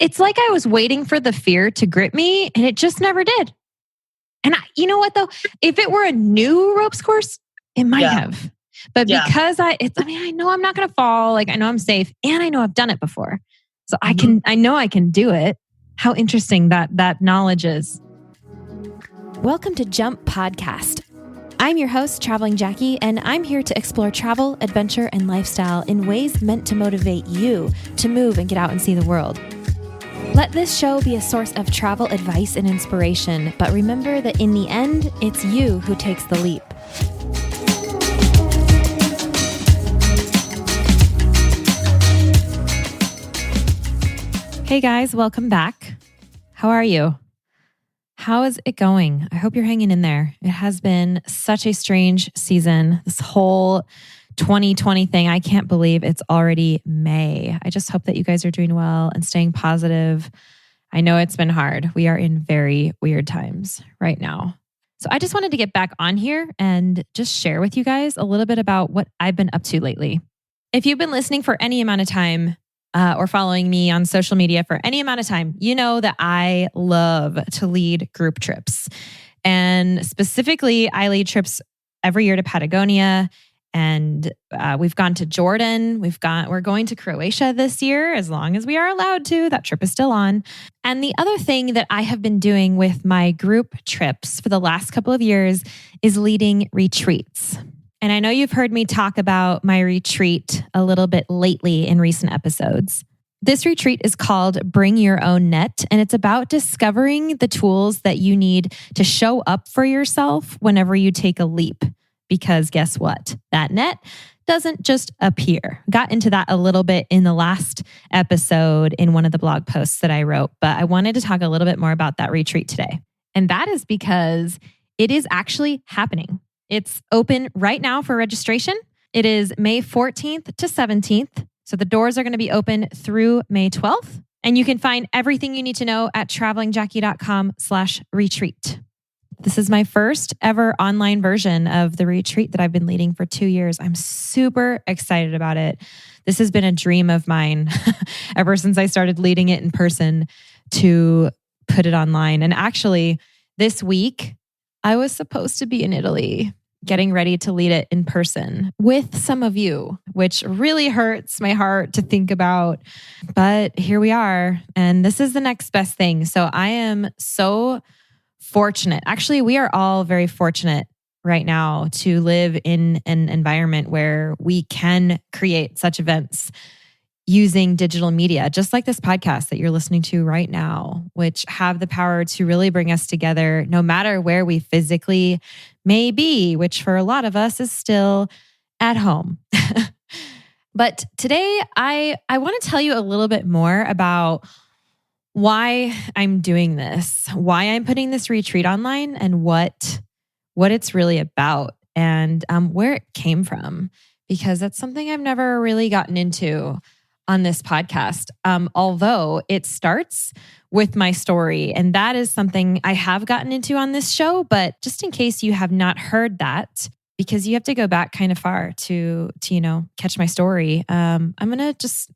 it's like I was waiting for the fear to grip me and it just never did. And you know what though? If it were a new ropes course, it might have. But because I know I'm not going to fall. Like I know I'm safe and I know I've done it before. So I know I can do it. How interesting that knowledge is. Welcome to Jump Podcast. I'm your host, Traveling Jackie, and I'm here to explore travel, adventure, and lifestyle in ways meant to motivate you to move and get out and see the world. Let this show be a source of travel advice and inspiration, but remember that in the end, it's you who takes the leap. Hey guys, welcome back. How are you? How is it going? I hope you're hanging in there. It has been such a strange season. This whole 2020 thing, I can't believe it's already May. I just hope that you guys are doing well and staying positive. I know it's been hard. We are in very weird times right now. So I just wanted to get back on here and just share with you guys a little bit about what I've been up to lately. If you've been listening for any amount of time, or following me on social media for any amount of time, you know that I love to lead group trips. And specifically, I lead trips every year to Patagonia. And we've gone to Jordan. We're going to Croatia this year, as long as we are allowed to. That trip is still on. And the other thing that I have been doing with my group trips for the last couple of years is leading retreats. And I know you've heard me talk about my retreat a little bit lately in recent episodes. This retreat is called Bring Your Own Net, and it's about discovering the tools that you need to show up for yourself whenever you take a leap. Because guess what? That net doesn't just appear. Got into that a little bit in the last episode in one of the blog posts that I wrote, but I wanted to talk a little bit more about that retreat today. And that is because it is actually happening. It's open right now for registration. It is May 14th to 17th. So the doors are going to be open through May 12th. And you can find everything you need to know at travelingjackie.com/retreat. This is my first ever online version of the retreat that I've been leading for 2 years. I'm super excited about it. This has been a dream of mine ever since I started leading it in person to put it online. And actually, this week, I was supposed to be in Italy, getting ready to lead it in person with some of you, which really hurts my heart to think about. But here we are, and this is the next best thing. So I am so fortunate. Actually, we are all very fortunate right now to live in an environment where we can create such events using digital media, just like this podcast that you're listening to right now, which have the power to really bring us together no matter where we physically may be, which for a lot of us is still at home. But today, I want to tell you a little bit more about why I'm doing this, why I'm putting this retreat online, and what it's really about, and where it came from, because that's something I've never really gotten into on this podcast. Although it starts with my story, and that is something I have gotten into on this show, but just in case you have not heard that, because you have to go back kind of far to catch my story, I'm going to just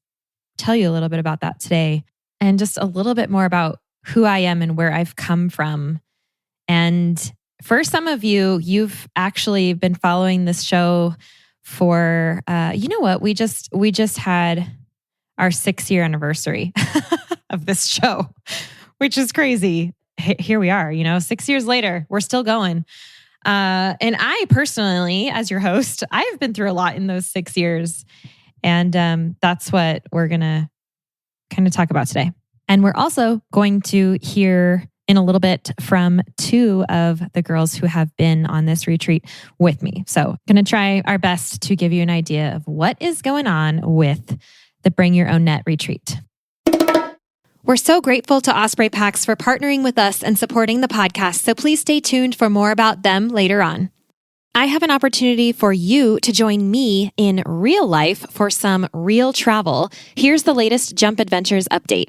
tell you a little bit about that today, and just a little bit more about who I am and where I've come from. And for some of you, you've actually been following this show for, you know what? We just had our 6-year anniversary of this show, which is crazy. Here we are, 6 years later, we're still going. And I personally, as your host, I've been through a lot in those 6 years. And that's what we're going to kind of talk about today. And we're also going to hear in a little bit from 2 of the girls who have been on this retreat with me. So going to try our best to give you an idea of what is going on with the Bring Your Own Net retreat. We're so grateful to Osprey Packs for partnering with us and supporting the podcast, so please stay tuned for more about them later on. I have an opportunity for you to join me in real life for some real travel. Here's the latest Jump Adventures update.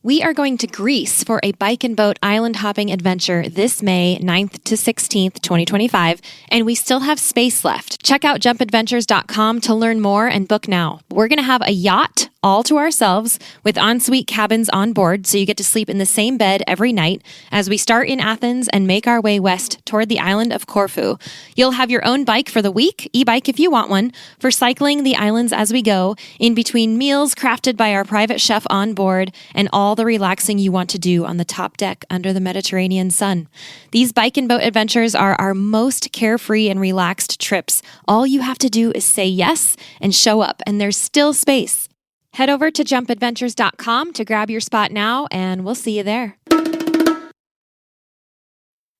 We are going to Greece for a bike and boat island hopping adventure this May 9th to 16th, 2025, and we still have space left. Check out jumpadventures.com to learn more and book now. We're going to have a yacht all to ourselves with ensuite cabins on board, so you get to sleep in the same bed every night as we start in Athens and make our way west toward the island of Corfu. You'll have your own bike for the week, e-bike if you want one, for cycling the islands as we go, in between meals crafted by our private chef on board, and all the relaxing you want to do on the top deck under the Mediterranean sun. These bike and boat adventures are our most carefree and relaxed trips. All you have to do is say yes and show up, and there's still space. Head over to jumpadventures.com to grab your spot now, and we'll see you there.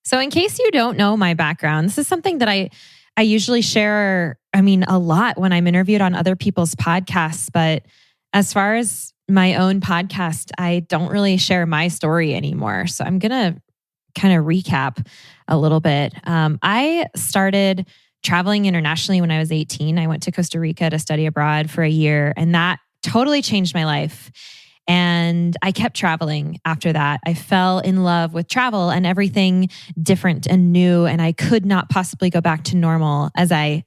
So in case you don't know my background, this is something that I usually share, a lot when I'm interviewed on other people's podcasts. But as far as my own podcast, I don't really share my story anymore. So I'm going to kind of recap a little bit. I started traveling internationally when I was 18. I went to Costa Rica to study abroad for a year, and that totally changed my life. And I kept traveling after that. I fell in love with travel and everything different and new. And I could not possibly go back to normal as I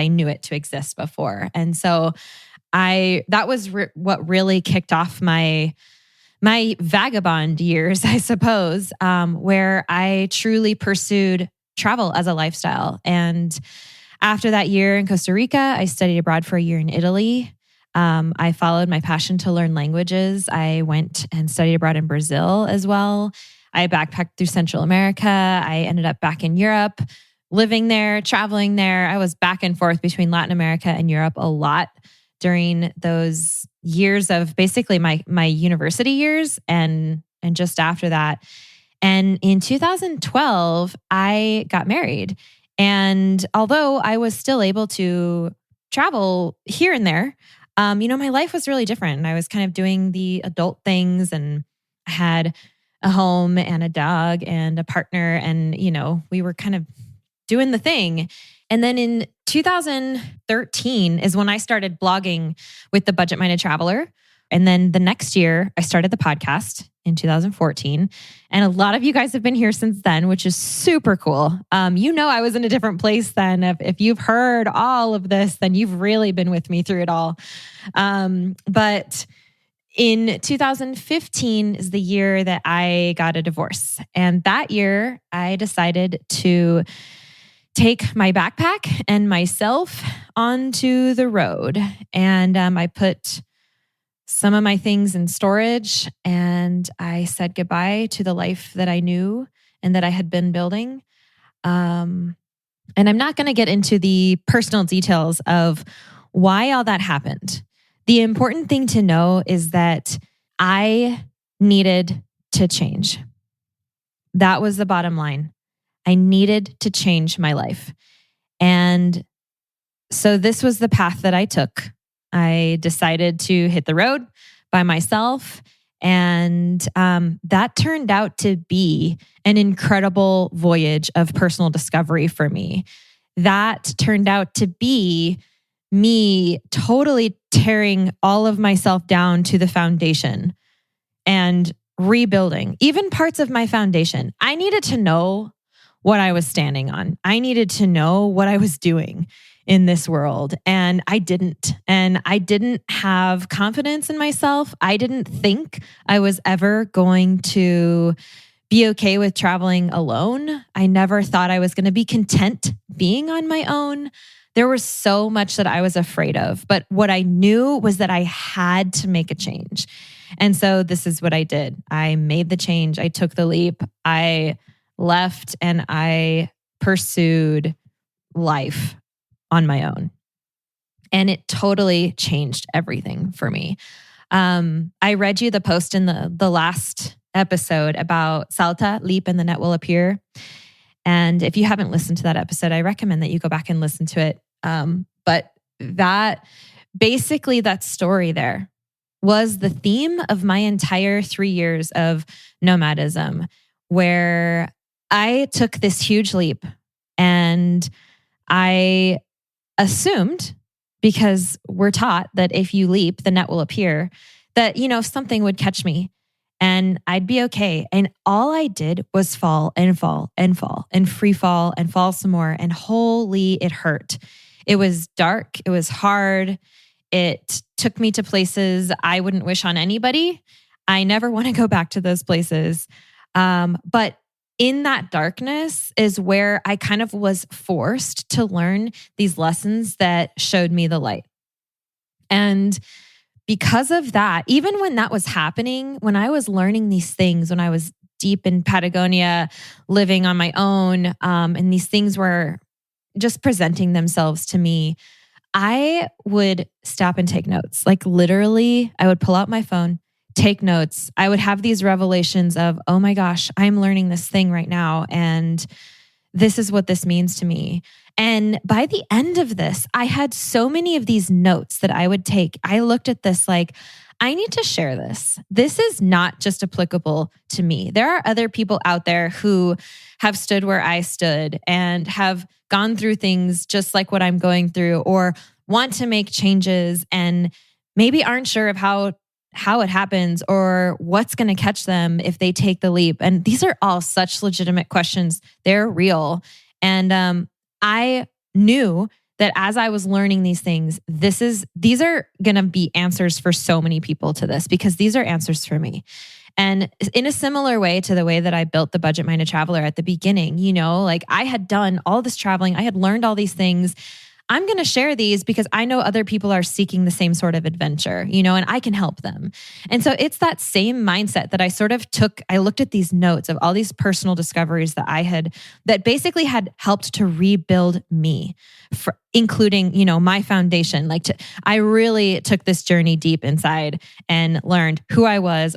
knew it to exist before. And so that was what really kicked off my vagabond years, I suppose, where I truly pursued travel as a lifestyle. And after that year in Costa Rica, I studied abroad for a year in Italy. I followed my passion to learn languages. I went and studied abroad in Brazil as well. I backpacked through Central America. I ended up back in Europe, living there, traveling there. I was back and forth between Latin America and Europe a lot during those years of basically my university years and just after that. And in 2012, I got married. And although I was still able to travel here and there, my life was really different. I was kind of doing the adult things, and I had a home and a dog and a partner, and, we were kind of doing the thing. And then in 2013 is when I started blogging with The Budget Minded Traveler. And then the next year, I started the podcast in 2014. And a lot of you guys have been here since then, which is super cool. I was in a different place then. If you've heard all of this, then you've really been with me through it all. But in 2015 is the year that I got a divorce. And that year, I decided to take my backpack and myself onto the road. And I put some of my things in storage, and I said goodbye to the life that I knew and that I had been building. And I'm not going to get into the personal details of why all that happened. The important thing to know is that I needed to change. That was the bottom line. I needed to change my life. And so this was the path that I took. I decided to hit the road by myself. And that turned out to be an incredible voyage of personal discovery for me. That turned out to be me totally tearing all of myself down to the foundation and rebuilding, even parts of my foundation. I needed to know what I was standing on. I needed to know what I was doing in this world. And I didn't. And I didn't have confidence in myself. I didn't think I was ever going to be okay with traveling alone. I never thought I was going to be content being on my own. There was so much that I was afraid of. But what I knew was that I had to make a change. And so this is what I did. I made the change. I took the leap. I left and I pursued life on my own. And it totally changed everything for me. I read you the post in the last episode about Salta, leap, and the net will appear. And if you haven't listened to that episode, I recommend that you go back and listen to it. But that story there was the theme of my entire 3 years of nomadism, where I took this huge leap and I assumed, because we're taught that if you leap, the net will appear, that, something would catch me. and I'd be okay. And all I did was fall and fall and fall and free fall and fall some more. And holy, it hurt. It was dark. It was hard. It took me to places I wouldn't wish on anybody. I never want to go back to those places. But in that darkness is where I kind of was forced to learn these lessons that showed me the light. And because of that, even when that was happening, when I was learning these things, when I was deep in Patagonia, living on my own, and these things were just presenting themselves to me, I would stop and take notes. Like literally, I would pull out my phone, take notes. I would have these revelations of, oh my gosh, I'm learning this thing right now. And this is what this means to me. And by the end of this, I had so many of these notes that I would take. I looked at this like, I need to share this. This is not just applicable to me. There are other people out there who have stood where I stood and have gone through things just like what I'm going through, or want to make changes and maybe aren't sure of how it happens or what's going to catch them if they take the leap. And these are all such legitimate questions. They're real. And I knew that as I was learning these things, these are going to be answers for so many people to this, because these are answers for me. And in a similar way to the way that I built the Budget Minded Traveler at the beginning, like I had done all this traveling, I had learned all these things. I'm going to share these because I know other people are seeking the same sort of adventure, and I can help them. And so it's that same mindset that I sort of took. I looked at these notes of all these personal discoveries that basically had helped to rebuild me, including, my foundation. I really took this journey deep inside and learned who I was,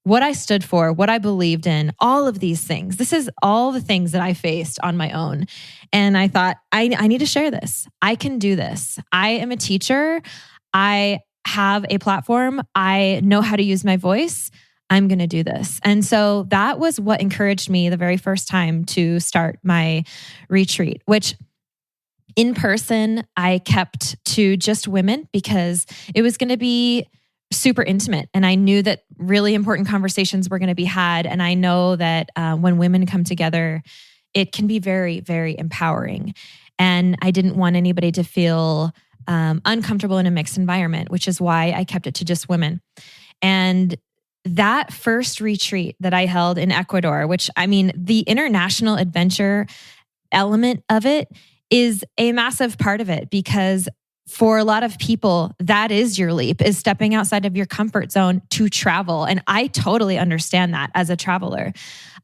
what I stood for, what I believed in, all of these things. This is all the things that I faced on my own. And I thought, I need to share this. I can do this. I am a teacher. I have a platform. I know how to use my voice. I'm going to do this. And so that was what encouraged me the very first time to start my retreat, which in person, I kept to just women because it was going to be super intimate. And I knew that really important conversations were going to be had. And I know that when women come together, it can be very, very empowering. And I didn't want anybody to feel uncomfortable in a mixed environment, which is why I kept it to just women. And that first retreat that I held in Ecuador, which the international adventure element of it is a massive part of it, because for a lot of people, that is your leap, is stepping outside of your comfort zone to travel. And I totally understand that as a traveler.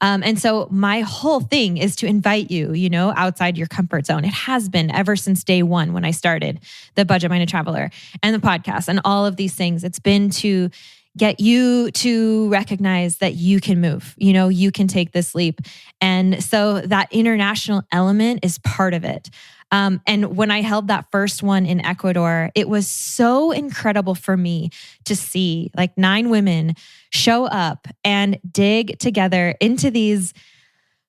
And so my whole thing is to invite you, outside your comfort zone. It has been ever since day one when I started the Budget Minded Traveler and the podcast and all of these things. It's been to get you to recognize that you can move, you can take this leap. And so that international element is part of it. And when I held that first one in Ecuador, it was so incredible for me to see 9 women show up and dig together into these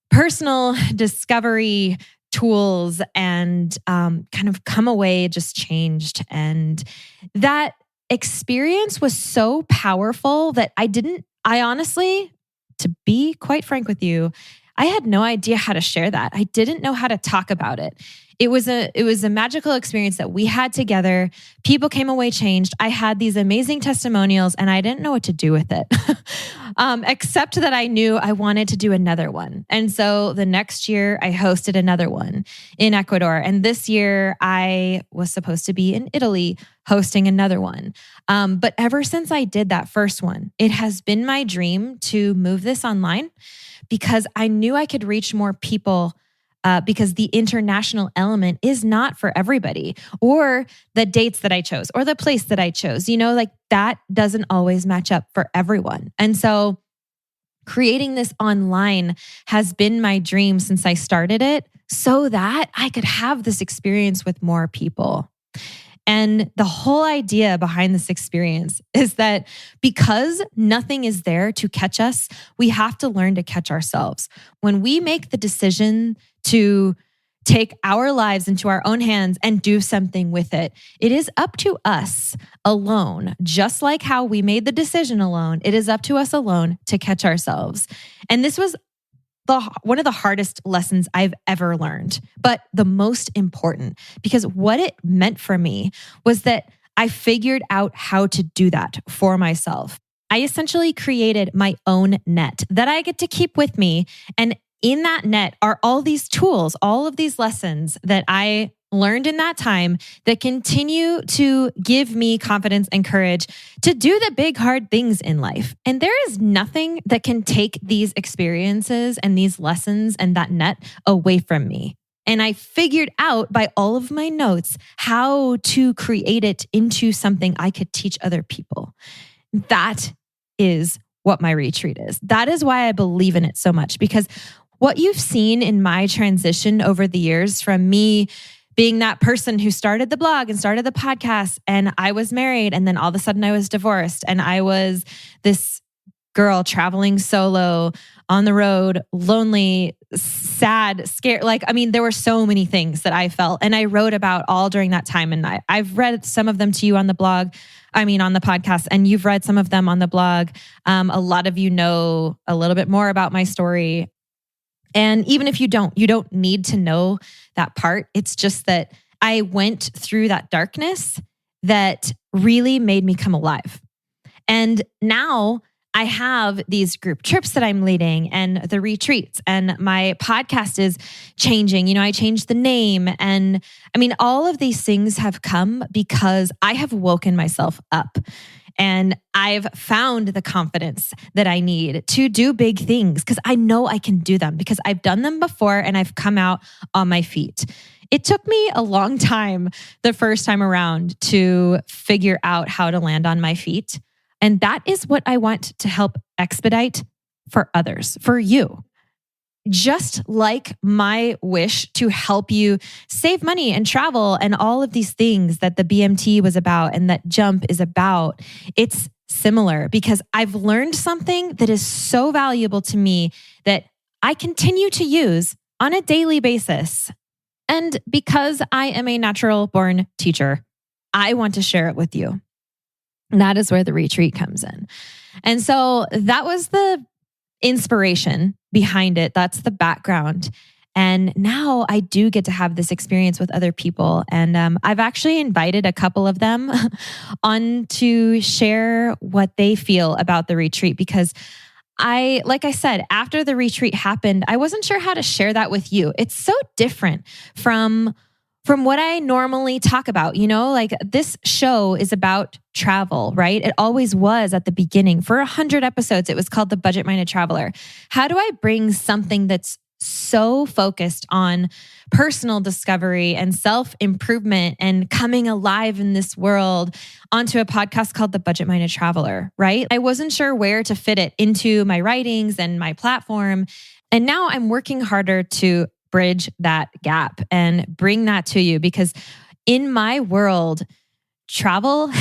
personal discovery tools and kind of come away just changed. And that experience was so powerful that I honestly, to be quite frank with you, I had no idea how to share that. I didn't know how to talk about it. It was a magical experience that we had together. People came away changed. I had these amazing testimonials and I didn't know what to do with it, except that I knew I wanted to do another one. And so the next year I hosted another one in Ecuador. And this year I was supposed to be in Italy hosting another one. But ever since I did that first one, it has been my dream to move this online, because I knew I could reach more people, because the international element is not for everybody, or the dates that I chose or the place that I chose, that doesn't always match up for everyone. And so creating this online has been my dream since I started it, so that I could have this experience with more people. And the whole idea behind this experience is that because nothing is there to catch us, we have to learn to catch ourselves. When we make the decision to take our lives into our own hands and do something with it. It is up to us alone, just like how we made the decision alone. It is up to us alone to catch ourselves. And this was one of the hardest lessons I've ever learned, but the most important, because what it meant for me was that I figured out how to do that for myself. I essentially created my own net that I get to keep with me. And in that net are all these tools, all of these lessons that I learned in that time that continue to give me confidence and courage to do the big, hard things in life. And there is nothing that can take these experiences and these lessons and that net away from me. And I figured out by all of my notes how to create it into something I could teach other people. That is what my retreat is. That is why I believe in it so much, because what you've seen in my transition over the years from me being that person who started the blog and started the podcast, and I was married, and then all of a sudden I was divorced, and I was this girl traveling solo on the road, lonely, sad, scared. There were so many things that I felt, and I wrote about all during that time. And I've read some of them to you on the blog, on the podcast, and you've read some of them on the blog. A lot of you know a little bit more about my story. And even if you don't need to know that part. It's just that I went through that darkness that really made me come alive. And now I have these group trips that I'm leading and the retreats, and my podcast is changing. I changed the name. And all of these things have come because I have woken myself up. And I've found the confidence that I need to do big things because I know I can do them because I've done them before and I've come out on my feet. It took me a long time the first time around to figure out how to land on my feet. And that is what I want to help expedite for others, for you. Just like my wish to help you save money and travel and all of these things that the BMT was about and that Jump is about, it's similar because I've learned something that is so valuable to me that I continue to use on a daily basis. And because I am a natural born teacher, I want to share it with you. And that is where the retreat comes in. And so that was the inspiration behind it. That's the background. And now I do get to have this experience with other people. And I've actually invited a couple of them on to share what they feel about the retreat because like I said, after the retreat happened, I wasn't sure how to share that with you. It's so different from what I normally talk about. This show is about travel, right? It always was at the beginning. For 100 episodes, it was called The Budget Minded Traveler. How do I bring something that's so focused on personal discovery and self-improvement and coming alive in this world onto a podcast called The Budget Minded Traveler, right? I wasn't sure where to fit it into my writings and my platform. And now I'm working harder to bridge that gap and bring that to you because in my world, travel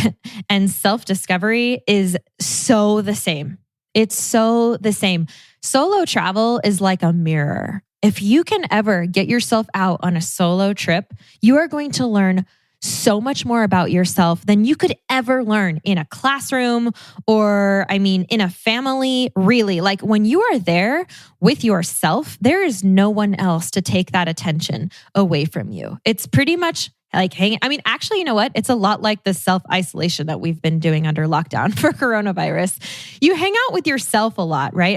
and self-discovery is so the same. It's so the same. Solo travel is like a mirror. If you can ever get yourself out on a solo trip, you are going to learn so much more about yourself than you could ever learn in a classroom or, in a family, really. Like when you are there with yourself, there is no one else to take that attention away from you. It's pretty much like hanging. Actually, you know what? It's a lot like the self-isolation that we've been doing under lockdown for coronavirus. You hang out with yourself a lot, right?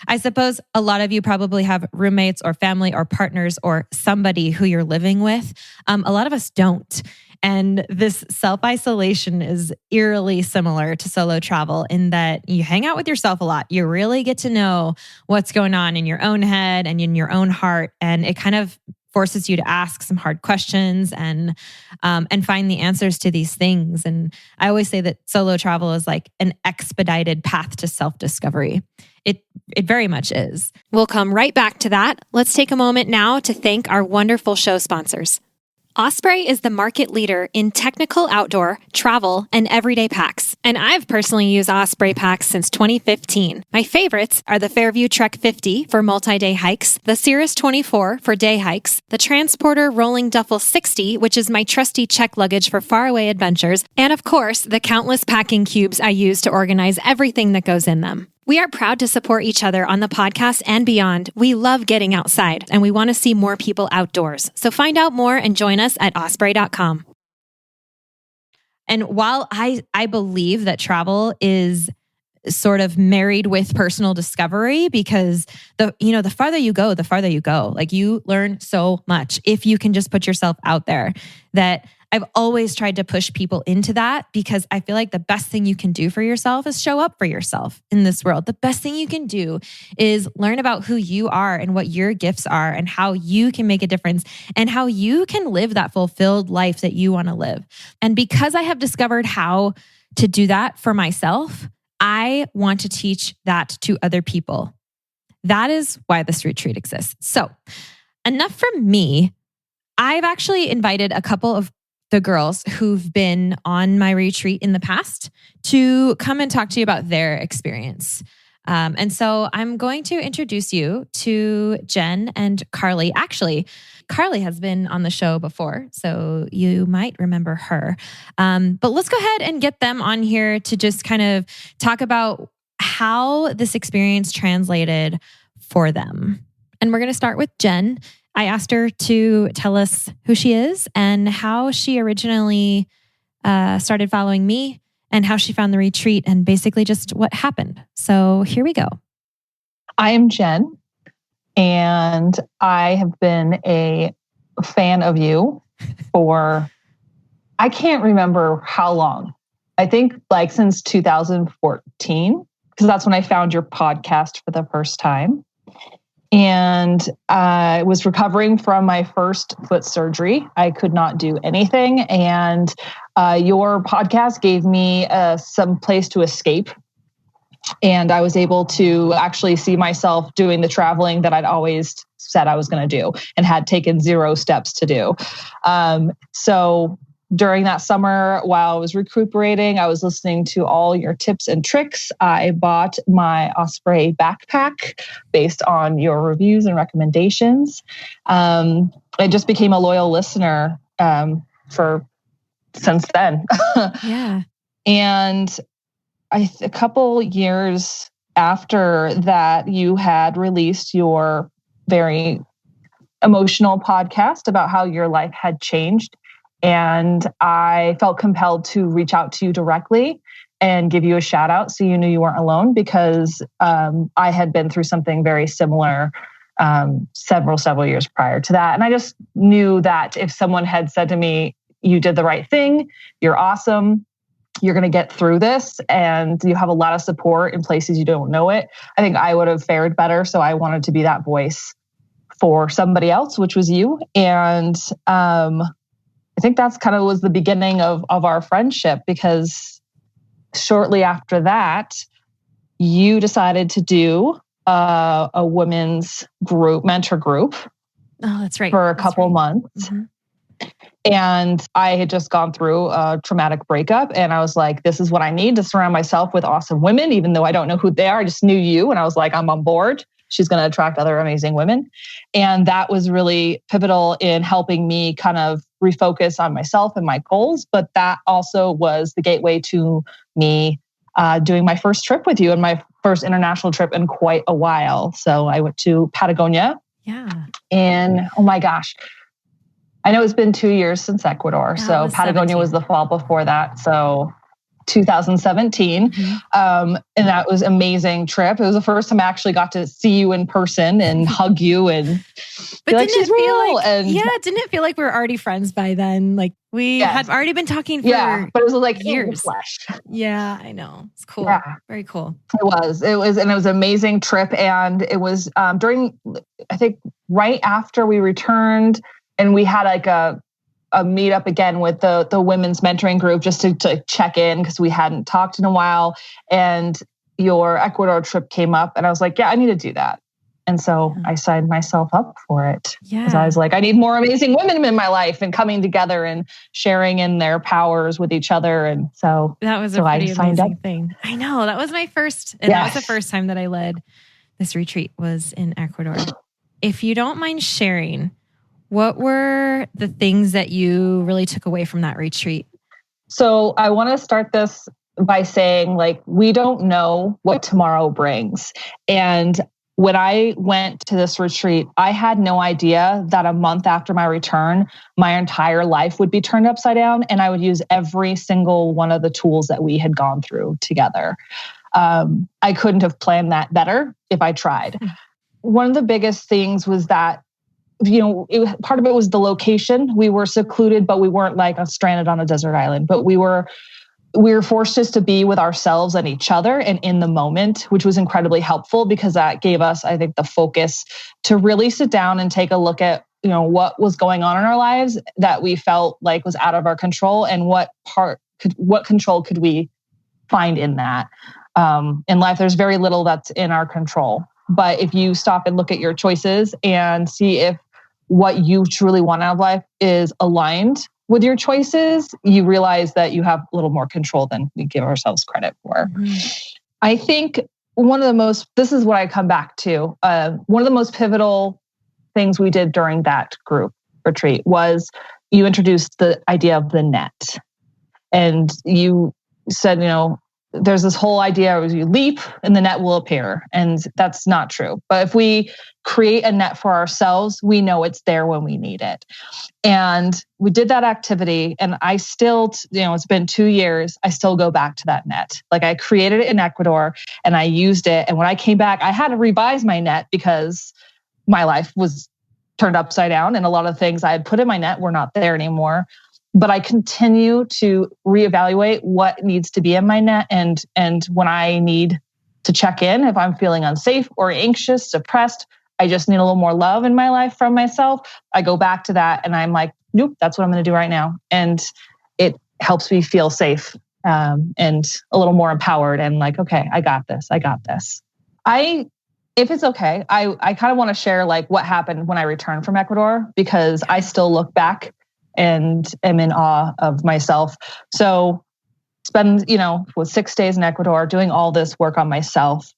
I suppose a lot of you probably have roommates or family or partners or somebody who you're living with. A lot of us don't. And this self-isolation is eerily similar to solo travel in that you hang out with yourself a lot. You really get to know what's going on in your own head and in your own heart. And it kind of forces you to ask some hard questions and find the answers to these things. And I always say that solo travel is like an expedited path to self-discovery. It very much is. We'll come right back to that. Let's take a moment now to thank our wonderful show sponsors. Osprey is the market leader in technical outdoor, travel, and everyday packs. And I've personally used Osprey packs since 2015. My favorites are the Fairview Trek 50 for multi-day hikes, the Cirrus 24 for day hikes, the Transporter Rolling Duffel 60, which is my trusty check luggage for faraway adventures, and of course, the countless packing cubes I use to organize everything that goes in them. We are proud to support each other on the podcast and beyond. We love getting outside, and we want to see more people outdoors. So find out more and join us at osprey.com. And while I believe that travel is sort of married with personal discovery, because the farther you go, the farther you go. Like, you learn so much if you can just put yourself out there. That I've always tried to push people into that, because I feel like the best thing you can do for yourself is show up for yourself in this world. The best thing you can do is learn about who you are and what your gifts are and how you can make a difference and how you can live that fulfilled life that you want to live. And because I have discovered how to do that for myself, I want to teach that to other people. That is why this retreat exists. So, enough from me. I've actually invited a couple of the girls who've been on my retreat in the past to come and talk to you about their experience. And so I'm going to introduce you to Jen and Carly. Actually, Carly has been on the show before, so you might remember her. But let's go ahead and get them on here to just kind of talk about how this experience translated for them. And we're going to start with Jen. I asked her to tell us who she is and how she originally started following me and how she found the retreat and basically just what happened. So here we go. I am Jen, and I have been a fan of you for, I can't remember how long. I think like since 2014, because that's when I found your podcast for the first time. And I was recovering from my first foot surgery. I could not do anything. And your podcast gave me some place to escape. And I was able to actually see myself doing the traveling that I'd always said I was going to do and had taken 0 steps to do. So during that summer, while I was recuperating, I was listening to all your tips and tricks. I bought my Osprey backpack based on your reviews and recommendations. I just became a loyal listener since then. Yeah. And a couple years after that, you had released your very emotional podcast about how your life had changed. And I felt compelled to reach out to you directly and give you a shout out so you knew you weren't alone, because I had been through something very similar several years prior to that. And I just knew that if someone had said to me, you did the right thing, you're awesome, you're going to get through this, and you have a lot of support in places you don't know it, I think I would have fared better. So I wanted to be that voice for somebody else, which was you. And I think that's kind of was the beginning of our friendship, because shortly after that, you decided to do a women's group, mentor group. Oh, that's right. For a couple months. Mm-hmm. And I had just gone through a traumatic breakup, and I was like, this is what I need to surround myself with awesome women, even though I don't know who they are. I just knew you, and I was like, I'm on board. She's going to attract other amazing women. And that was really pivotal in helping me kind of refocus on myself and my goals. But that also was the gateway to me doing my first trip with you, and my first international trip in quite a while. So I went to Patagonia. Yeah. And oh my gosh, I know it's been 2 years since Ecuador. So Patagonia 17. was the fall before that. So 2017. Mm-hmm. And that was an amazing trip. It was the first time I actually got to see you in person and hug you and but like, she's real. Didn't it feel like we were already friends by then? Like we had already been talking for but it was like years. Flesh. Yeah, I know. It's cool. Yeah. Very cool. It was an amazing trip. And it was during, I think right after we returned, and we had like a meetup again with the women's mentoring group just to check in, because we hadn't talked in a while. And your Ecuador trip came up, and I was like, yeah, I need to do that. And so I signed myself up for it. Yeah. Because I was like, I need more amazing women in my life and coming together and sharing in their powers with each other. And so that was a pretty amazing thing. I know. That was my first, and that was the first time that I led this retreat was in Ecuador. If you don't mind sharing, what were the things that you really took away from that retreat? So I want to start this by saying, like, we don't know what tomorrow brings. And when I went to this retreat, I had no idea that a month after my return, my entire life would be turned upside down and I would use every single one of the tools that we had gone through together. I couldn't have planned that better if I tried. One of the biggest things was that, part of it was the location. We were secluded, but we weren't like stranded on a desert island, but we were forced just to be with ourselves and each other and in the moment, which was incredibly helpful because that gave us, I think, the focus to really sit down and take a look at, what was going on in our lives that we felt like was out of our control and what control could we find in that. In life, there's very little that's in our control. But if you stop and look at your choices and see if what you truly want out of life is aligned with your choices, you realize that you have a little more control than we give ourselves credit for. Mm-hmm. I think this is what I come back to. One of the most pivotal things we did during that group retreat was you introduced the idea of the net. And you said, there's this whole idea of you leap and the net will appear. And that's not true. But if we create a net for ourselves, we know it's there when we need it. And we did that activity. And I still, it's been 2 years. I still go back to that net. Like I created it in Ecuador and I used it. And when I came back, I had to revise my net because my life was turned upside down. And a lot of things I had put in my net were not there anymore. But I continue to reevaluate what needs to be in my net and when I need to check in, if I'm feeling unsafe or anxious, depressed, I just need a little more love in my life from myself. I go back to that and I'm like, nope, that's what I'm going to do right now. And it helps me feel safe and a little more empowered and like, okay, I got this. If it's okay, I kind of want to share like what happened when I returned from Ecuador because I still look back and am in awe of myself. So spend, was 6 days in Ecuador doing all this work on myself.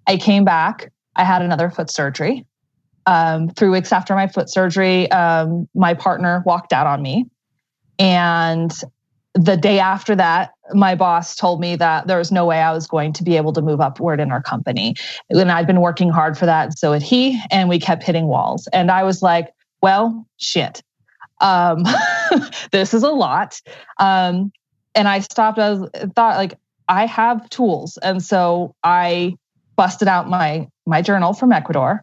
I came back. I had another foot surgery. 3 weeks after my foot surgery, my partner walked out on me. And the day after that, my boss told me that there was no way I was going to be able to move upward in our company. And I'd been working hard for that. So had he, and we kept hitting walls. And I was like, well, shit. This is a lot. And I stopped. I thought like I have tools. And so I busted out my journal from Ecuador.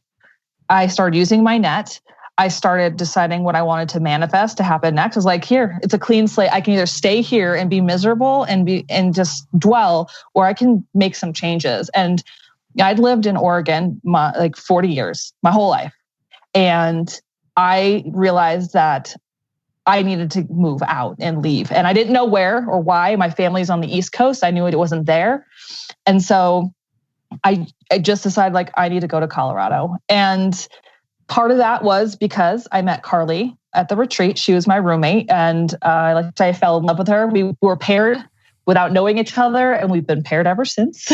I started using my net. I started deciding what I wanted to manifest to happen next. I was like, here, it's a clean slate. I can either stay here and be miserable and just dwell, or I can make some changes. And I'd lived in Oregon 40 years, my whole life. And I realized that I needed to move out and leave. And I didn't know where or why. My family's on the East Coast. I knew it wasn't there. And so I just decided like I need to go to Colorado. And part of that was because I met Carly at the retreat. She was my roommate. And I fell in love with her. We were paired without knowing each other. And we've been paired ever since.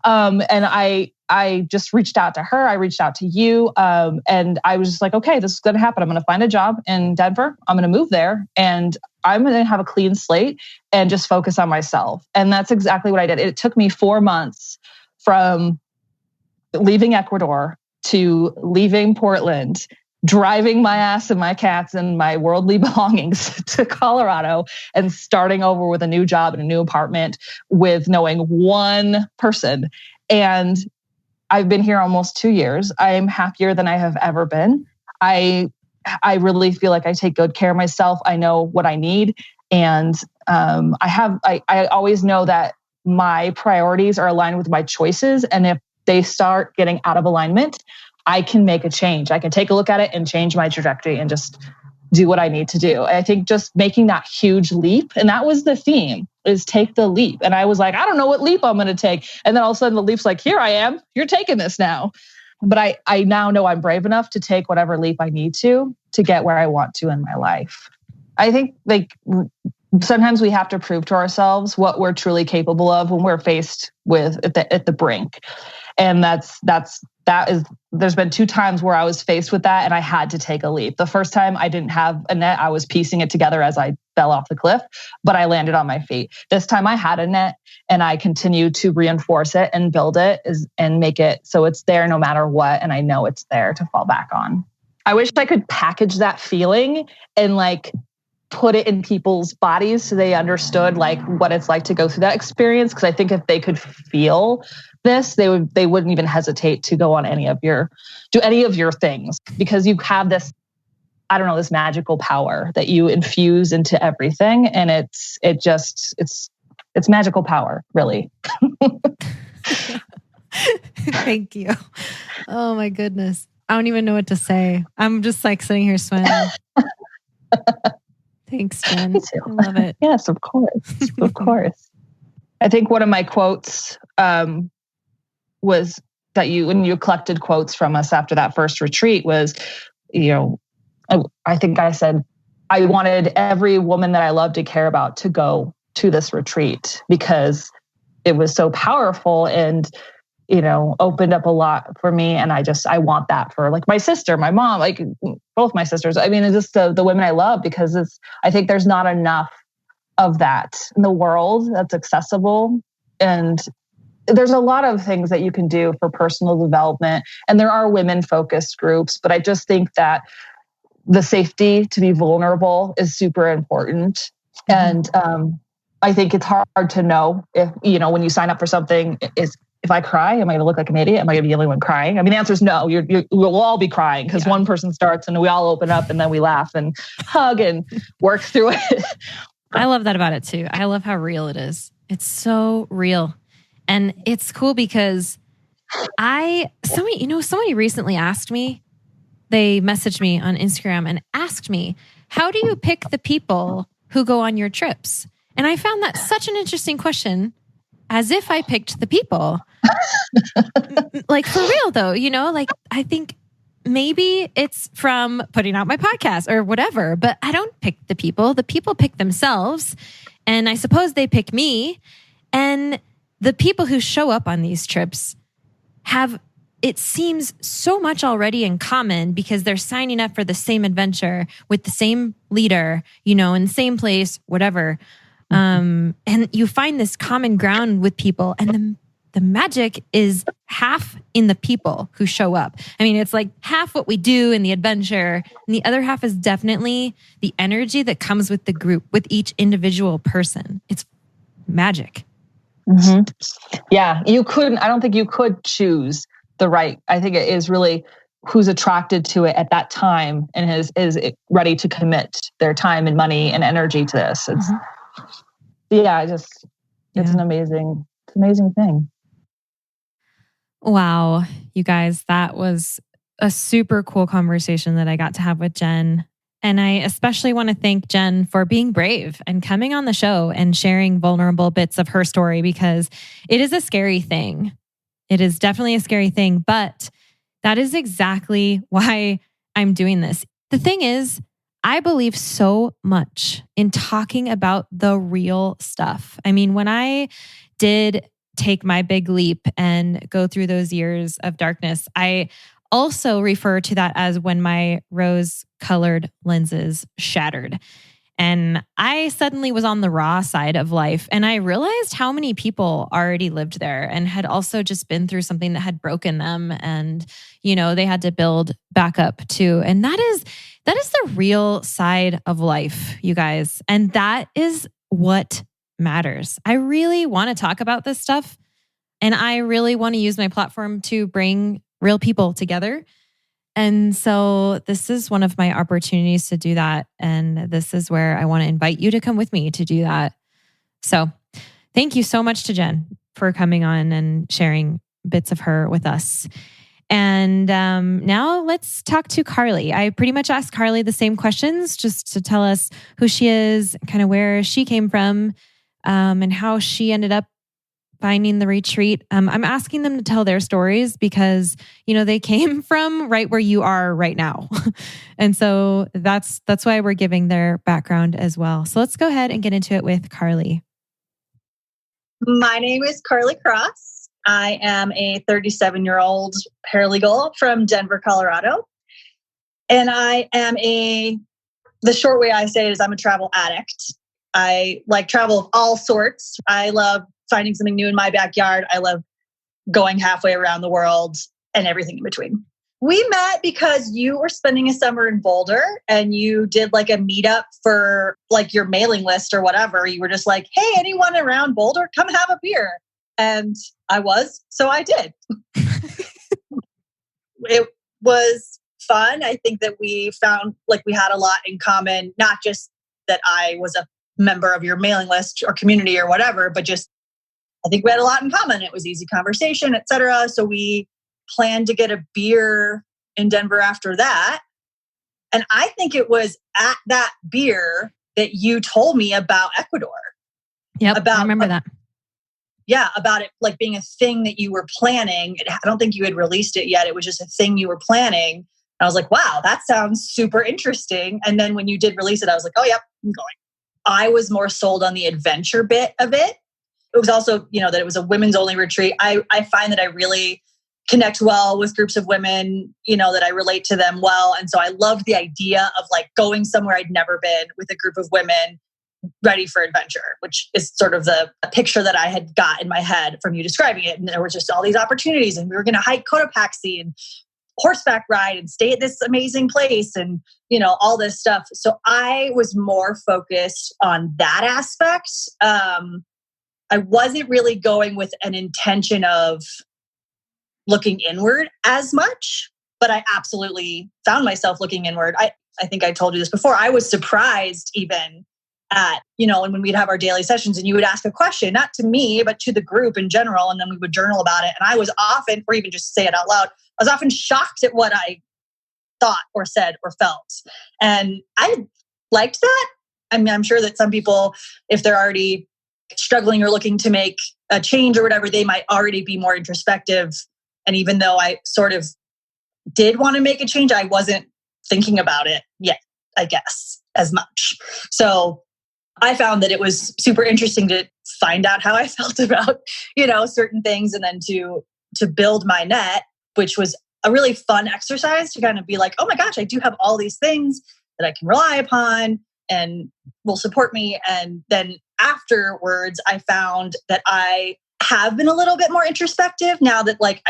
And I just reached out to her. I reached out to you. And I was just like, okay, this is going to happen. I'm going to find a job in Denver. I'm going to move there and I'm going to have a clean slate and just focus on myself. And that's exactly what I did. It took me 4 months from leaving Ecuador to leaving Portland, driving my ass and my cats and my worldly belongings to Colorado and starting over with a new job and a new apartment with knowing one person. And I've been here almost 2 years. I am happier than I have ever been. I really feel like I take good care of myself. I know what I need. And I always know that my priorities are aligned with my choices. And if they start getting out of alignment, I can make a change. I can take a look at it and change my trajectory and just do what I need to do. And I think just making that huge leap, and that was the theme, is take the leap. And I was like, I don't know what leap I'm going to take. And then all of a sudden the leap's like, here I am, you're taking this now. But I now know I'm brave enough to take whatever leap I need to get where I want to in my life. I think like sometimes we have to prove to ourselves what we're truly capable of when we're faced with at the brink. And there's been 2 times where I was faced with that and I had to take a leap. The first time I didn't have a net. I was piecing it together as I fell off the cliff, but I landed on my feet. This time I had a net and I continued to reinforce it and build it and make it so it's there no matter what. And I know it's there to fall back on. I wish I could package that feeling and like put it in people's bodies so they understood like what it's like to go through that experience. Because I think if they could feel this, they wouldn't even hesitate to go on do any of your things, because you have this, I don't know, this magical power that you infuse into everything. And it's magical power, really. Thank you. Oh my goodness. I don't even know what to say. I'm just like sitting here smiling. Thanks, Jen. I love it. Yes, of course. Of course. I think one of my quotes was that when you collected quotes from us after that first retreat was, I think I said, I wanted every woman that I love to care about to go to this retreat because it was so powerful and, opened up a lot for me. And I want that for like my sister, my mom, like both my sisters. I mean, it's just the women I love, because I think there's not enough of that in the world that's accessible. And there's a lot of things that you can do for personal development. And there are women-focused groups, but I just think that the safety to be vulnerable is super important. And I think it's hard to know if, when you sign up for something, if I cry, am I going to look like an idiot? Am I going to be the only one crying? I mean, the answer is no. We'll all be crying because one person starts and we all open up and then we laugh and hug and work through it. I love that about it too. I love how real it is. It's so real. And it's cool because somebody recently asked me, they messaged me on Instagram and asked me, how do you pick the people who go on your trips? And I found that such an interesting question, as if I picked the people. Like for real though, like I think maybe it's from putting out my podcast or whatever, but I don't pick the people. The people pick themselves. And I suppose they pick me. And the people who show up on these trips have, it seems, so much already in common because they're signing up for the same adventure with the same leader, in the same place, whatever. And you find this common ground with people, and the magic is half in the people who show up. I mean, it's like half what we do in the adventure, and the other half is definitely the energy that comes with the group, with each individual person. It's magic. Mm-hmm. Yeah, I don't think you could choose the right. I think it is really who's attracted to it at that time and is ready to commit their time and money and energy to this. It's it's an amazing thing. Wow, you guys, that was a super cool conversation that I got to have with Jen. And I especially want to thank Jen for being brave and coming on the show and sharing vulnerable bits of her story, because it is a scary thing. It is definitely a scary thing, but that is exactly why I'm doing this. The thing is, I believe so much in talking about the real stuff. I mean, when I did take my big leap and go through those years of darkness, I also refer to that as when my rose-colored lenses shattered. And I suddenly was on the raw side of life. And I realized how many people already lived there and had also just been through something that had broken them. And, they had to build back up too. And that is the real side of life, you guys. And that is what matters. I really want to talk about this stuff. And I really want to use my platform to bring real people together. And so this is one of my opportunities to do that. And this is where I want to invite you to come with me to do that. So thank you so much to Jen for coming on and sharing bits of her with us. And now let's talk to Carly. I pretty much asked Carly the same questions just to tell us who she is, kind of where she came from, and how she ended up finding the retreat, I'm asking them to tell their stories because, they came from right where you are right now. And so that's why we're giving their background as well. So let's go ahead and get into it with Carly. My name is Carly Cross. I am a 37-year-old paralegal from Denver, Colorado. And I am the short way I say it is I'm a travel addict. I like travel of all sorts. I love finding something new in my backyard. I love going halfway around the world and everything in between. We met because you were spending a summer in Boulder and you did like a meetup for like your mailing list or whatever. You were just like, hey, anyone around Boulder, come have a beer. And so I did. It was fun. I think that we found like we had a lot in common, not just that I was a member of your mailing list or community or whatever, but just I think we had a lot in common. It was easy conversation, etc. So we planned to get a beer in Denver after that. And I think it was at that beer that you told me about Ecuador. Yep, I remember that. Yeah, about it like being a thing that you were planning. I don't think you had released it yet. It was just a thing you were planning. And I was like, wow, that sounds super interesting. And then when you did release it, I was like, oh, yep, I'm going. I was more sold on the adventure bit of it. It was also, that it was a women's only retreat. I find that I really connect well with groups of women, that I relate to them well. And so I loved the idea of like going somewhere I'd never been with a group of women ready for adventure, which is sort of the picture that I had got in my head from you describing it. And there were just all these opportunities and we were going to hike Cotopaxi and horseback ride and stay at this amazing place and, all this stuff. So I was more focused on that aspect. I wasn't really going with an intention of looking inward as much, but I absolutely found myself looking inward. I think I told you this before. I was surprised even at, and when we'd have our daily sessions and you would ask a question, not to me, but to the group in general. And then we would journal about it. And I was often, or even just say it out loud, I was often shocked at what I thought or said or felt. And I liked that. I mean, I'm sure that some people, if they're already struggling or looking to make a change or whatever, they might already be more introspective. And even though I sort of did want to make a change, I wasn't thinking about it yet, I guess, as much. So I found that it was super interesting to find out how I felt about, certain things and then to build my net, which was a really fun exercise to kind of be like, oh my gosh, I do have all these things that I can rely upon and will support me. And then afterwards, I found that I have been a little bit more introspective now that like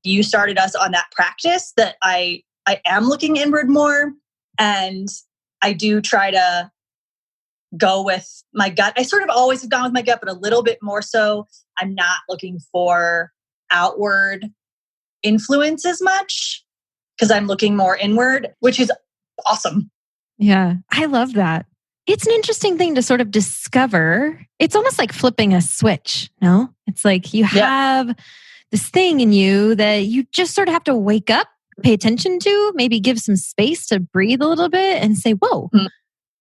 you started us on that practice, that I am looking inward more. And I do try to go with my gut. I sort of always have gone with my gut, but a little bit more so. I'm not looking for outward influence as much because I'm looking more inward, which is awesome. Yeah, I love that. It's an interesting thing to sort of discover. It's almost like flipping a switch, no? It's like you have this thing in you that you just sort of have to wake up, pay attention to, maybe give some space to breathe a little bit and say, whoa,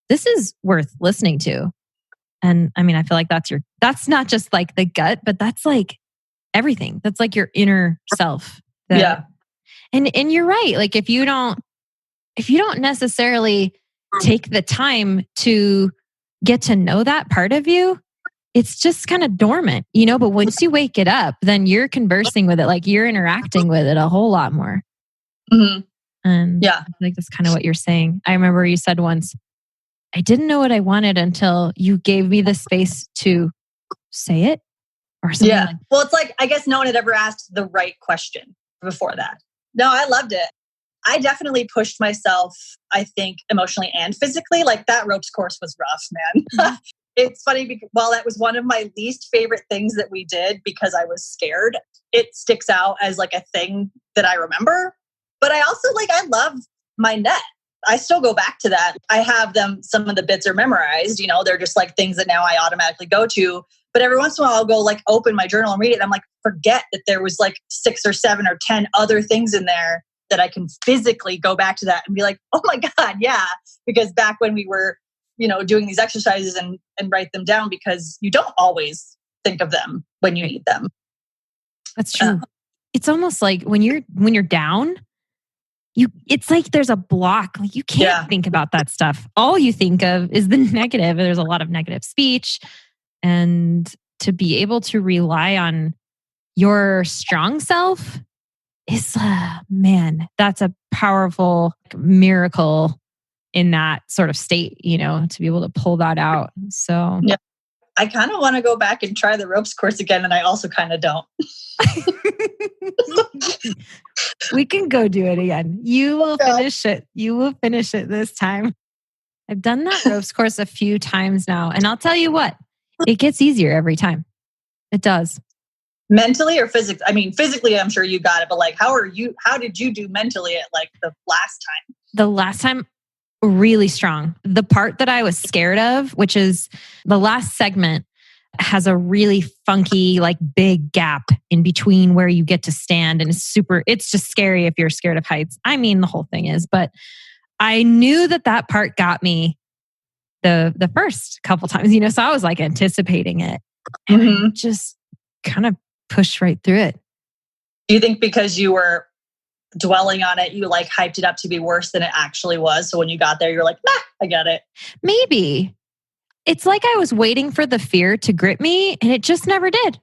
this is worth listening to. And I mean, I feel like that's not just like the gut, but that's like everything. That's like your inner self. And you're right. Like if you don't necessarily take the time to get to know that part of you, it's just kind of dormant, but once you wake it up, then you're conversing with it, like you're interacting with it a whole lot more. Mm-hmm. And I feel like that's kind of what you're saying. I remember you said once, I didn't know what I wanted until you gave me the space to say it or something. Yeah. Well, it's like, I guess no one had ever asked the right question before that. No, I loved it. I definitely pushed myself, I think, emotionally and physically. Like that ropes course was rough, man. Mm-hmm. It's funny because while that was one of my least favorite things that we did because I was scared, it sticks out as like a thing that I remember. But I also I love my net. I still go back to that. I have them, some of the bits are memorized, they're just like things that now I automatically go to. But every once in a while I'll go open my journal and read it. And I'm like, forget that there was 6 or 7 or 10 other things in there that I can physically go back to that and be like, oh my God, yeah. Because back when we were, doing these exercises and write them down, because you don't always think of them when you need them. That's true. It's almost like when you're down, it's like there's a block. Like you can't think about that stuff. All you think of is the negative. There's a lot of negative speech. And to be able to rely on your strong self is, man, that's a powerful miracle in that sort of state, to be able to pull that out. So yeah, I kind of want to go back and try the ropes course again. And I also kind of don't. We can go do it again. You will finish it. You will finish it this time. I've done that ropes course a few times now. And I'll tell you what, it gets easier every time. It does. Mentally or physically? I mean, physically, I'm sure you got it, but like, how did you do mentally at like the last time? The last time, really strong. The part that I was scared of, which is the last segment, has a really funky, like big gap in between where you get to stand. And it's just scary if you're scared of heights. I mean, the whole thing is, but I knew that part got me the first couple times, so I was like anticipating it and I just kind of pushed right through it. Do you think because you were dwelling on it, you like hyped it up to be worse than it actually was? So when you got there, you're like, I get it. Maybe. It's like I was waiting for the fear to grip me and it just never did.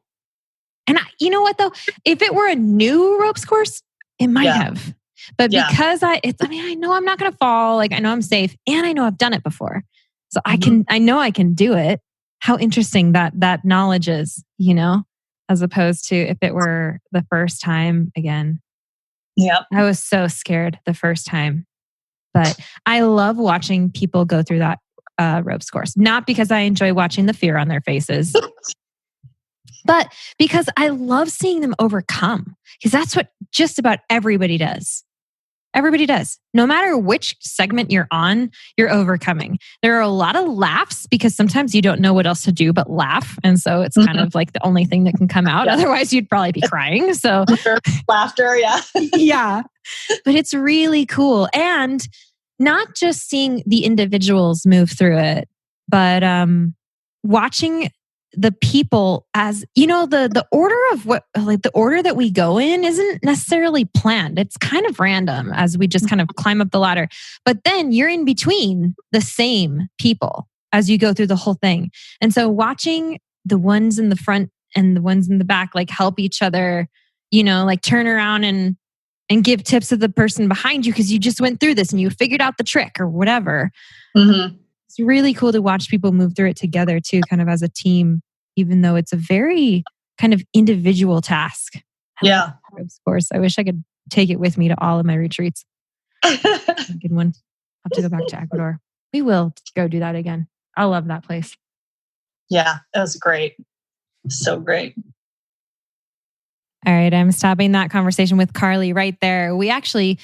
And you know what though? If it were a new ropes course, it might have. But because I know I'm not going to fall. Like I know I'm safe and I know I've done it before. So I know I can do it. How interesting that knowledge is, as opposed to if it were the first time again. Yeah. I was so scared the first time, but I love watching people go through that ropes course. Not because I enjoy watching the fear on their faces, but because I love seeing them overcome. Because that's what just about everybody does. Everybody does. No matter which segment you're on, you're overcoming. There are a lot of laughs because sometimes you don't know what else to do but laugh. And so it's kind of like the only thing that can come out. Otherwise, you'd probably be crying. So laughter, yeah. But it's really cool. And not just seeing the individuals move through it, but watching the people as, the order of the order that we go in isn't necessarily planned. It's kind of random as we just kind of climb up the ladder. But then you're in between the same people as you go through the whole thing. And so watching the ones in the front and the ones in the back, like help each other, like turn around and give tips to the person behind you because you just went through this and you figured out the trick or whatever. Mm-hmm. It's really cool to watch people move through it together too, kind of as a team, even though it's a very kind of individual task. Yeah. Of course, I wish I could take it with me to all of my retreats. Good one. I'll have to go back to Ecuador. We will go do that again. I love that place. Yeah, that was great. So great. All right, I'm stopping that conversation with Carly right there. We actually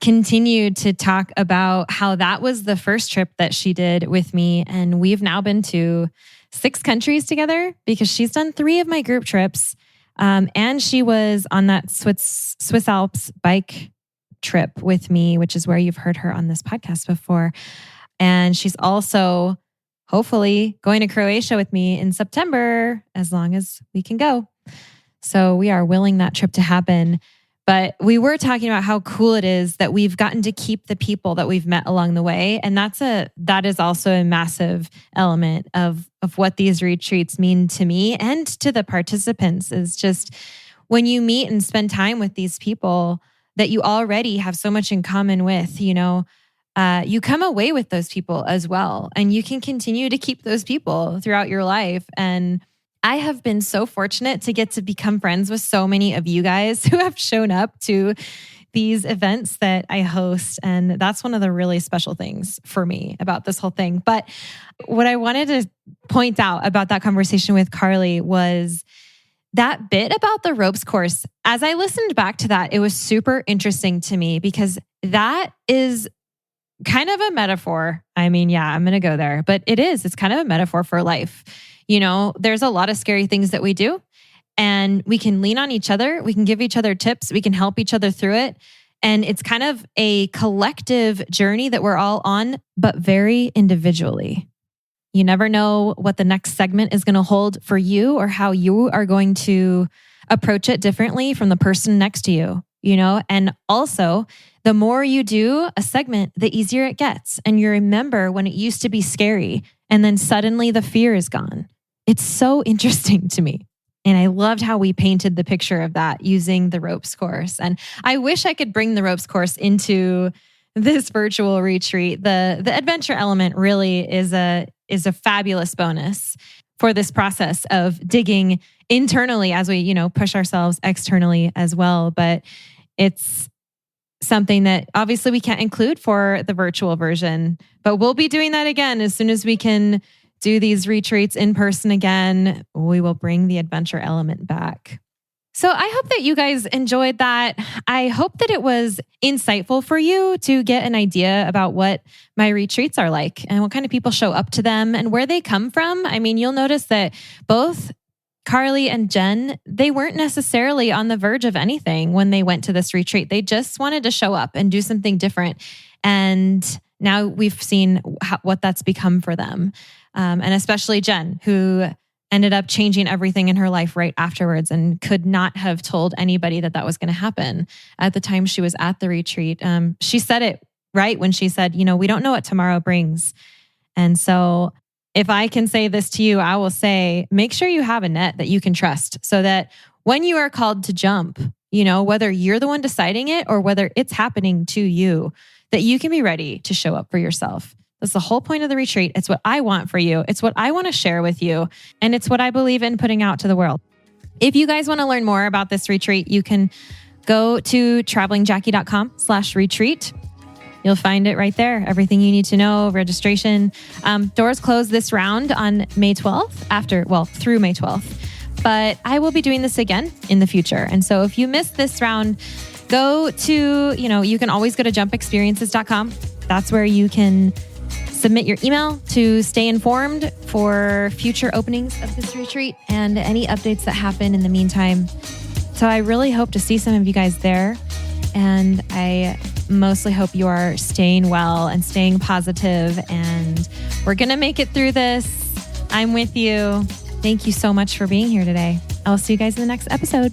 continued to talk about how that was the first trip that she did with me. And we've now been to 6 countries together because she's done 3 of my group trips. And she was on that Swiss Alps bike trip with me, which is where you've heard her on this podcast before. And she's also hopefully going to Croatia with me in September, as long as we can go. So we are willing that trip to happen. But we were talking about how cool it is that we've gotten to keep the people that we've met along the way. And that is also a massive element of what these retreats mean to me and to the participants, is just when you meet and spend time with these people that you already have so much in common with, you come away with those people as well. And you can continue to keep those people throughout your life. And I have been so fortunate to get to become friends with so many of you guys who have shown up to these events that I host. And that's one of the really special things for me about this whole thing. But what I wanted to point out about that conversation with Carly was that bit about the ropes course. As I listened back to that, it was super interesting to me because that is kind of a metaphor. I mean, yeah, I'm going to go there, but it's kind of a metaphor for life. There's a lot of scary things that we do, and we can lean on each other. We can give each other tips. We can help each other through it. And it's kind of a collective journey that we're all on, but very individually. You never know what the next segment is going to hold for you or how you are going to approach it differently from the person next to you, And also, the more you do a segment, the easier it gets. And you remember when it used to be scary and then suddenly the fear is gone. It's so interesting to me. And I loved how we painted the picture of that using the ropes course. And I wish I could bring the ropes course into this virtual retreat. The adventure element really is a fabulous bonus for this process of digging internally as we, push ourselves externally as well. But it's something that obviously we can't include for the virtual version, but we'll be doing that again as soon as we can do these retreats in person again. We will bring the adventure element back. So I hope that you guys enjoyed that. I hope that it was insightful for you to get an idea about what my retreats are like and what kind of people show up to them and where they come from. I mean, you'll notice that both Carly and Jen, they weren't necessarily on the verge of anything when they went to this retreat. They just wanted to show up and do something different. And now we've seen what that's become for them. And especially Jen, who ended up changing everything in her life right afterwards and could not have told anybody that was going to happen at the time she was at the retreat. She said it right when she said, we don't know what tomorrow brings. And so if I can say this to you, I will say, make sure you have a net that you can trust so that when you are called to jump, whether you're the one deciding it or whether it's happening to you, that you can be ready to show up for yourself. That's the whole point of the retreat. It's what I want for you. It's what I want to share with you. And it's what I believe in putting out to the world. If you guys want to learn more about this retreat, you can go to travelingjackie.com/retreat. You'll find it right there. Everything you need to know, registration. Doors close this round on May 12th, through May 12th. But I will be doing this again in the future. And so if you missed this round, go to, you can always go to jumpexperiences.com. That's where you can submit your email to stay informed for future openings of this retreat and any updates that happen in the meantime. So I really hope to see some of you guys there. And I mostly hope you are staying well and staying positive. And we're going to make it through this. I'm with you. Thank you so much for being here today. I'll see you guys in the next episode.